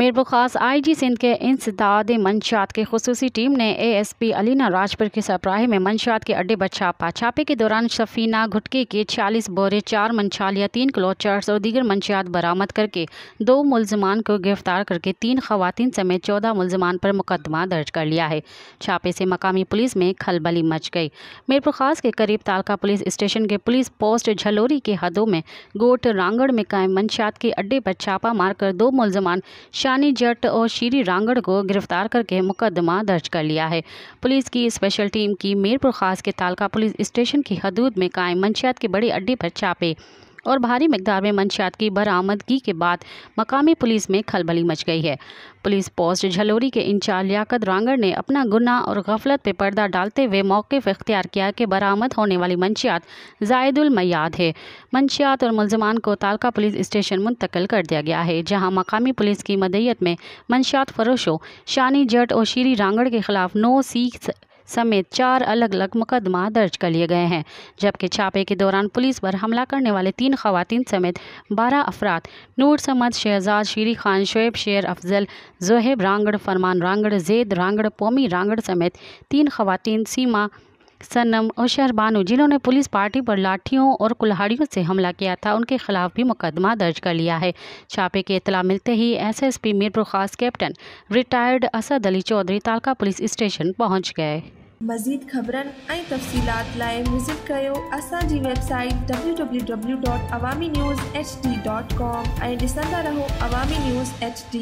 मीरपुर खास IG सिंध के इंसदाद मंशियात की खुसूसी टीम ने ASP अलीना राजपुर की सरबराही में मंशियात के अड्डे पर छापा। छापे के दौरान सफीना गुटके के 46 बोरे, 4 मंशालिया, 3 किलो चर्स और दीगर मंशियात बरामद करके 2 मुलजमान को गिरफ्तार करके 3 खवातीन समेत 14 मुलजमान पर मुकदमा दर्ज कर लिया है। छापे से मकामी पुलिस में खलबली मच गई। मीरपुर खास के करीब तालका पुलिस स्टेशन के पुलिस पोस्ट झलोरी के हदों में गोट रांगड़ में कायम मंशियात के अड्डे पर छापा मारकर 2 मुलजमान शानी जट और शीरी रांगड़ को गिरफ्तार करके मुकदमा दर्ज कर लिया है। पुलिस की स्पेशल टीम की मीरपुर खास के तालका पुलिस स्टेशन की हदूद में कायम मंशियात के बड़े अड्डे पर छापे और भारी मिकदार में मंशियात की बरामदगी के बाद मकामी पुलिस में खलबली मच गई है। पुलिस पोस्ट झलोरी के इंचार्ज लियाकत रांगड़ ने अपना गुनाह और गफलत पे पर्दा डालते हुए मौक़िफ़ इख्तियार किया कि बरामद होने वाली मंशियात ज़ायदुल मयाद है। मंशियात और मुलजमान को तालका पुलिस स्टेशन मुंतकिल कर दिया गया है, जहाँ मकामी पुलिस की मदईयत में मंशियात फरोशों शानी जट और शीरी रांगड़ के खिलाफ 9 सीख समेत 4 अलग अलग मुकदमा दर्ज कर लिए गए हैं। जबकि छापे के दौरान पुलिस पर हमला करने वाले 3 खवातीन समेत 12 अफराद नूर समद, शहजाद, शीरी खान, शोएब शेर अफजल, जोहेब रांगड़, फरमान रांगड़, जैद रांगड़, पोमी रांगड़ समेत 3 खवातीन सीमा, सनम और शहरबानू, जिन्होंने पुलिस पार्टी पर लाठियों और कुल्हाड़ियों से हमला किया था, उनके खिलाफ भी मुकदमा दर्ज कर लिया है। छापे की इत्तला मिलते ही SSP मीरपुर खास captain retired Asad Ali Chaudhary तालका police station पहुंच गए। मज़ीद ख़बरन ऐं तफ़सीलात लाइ विज़िट कयो असांजी वेबसाइट www.awamiNewsHD.com ऐं ॾिसंदा रहो अवामी न्यूज़ HD।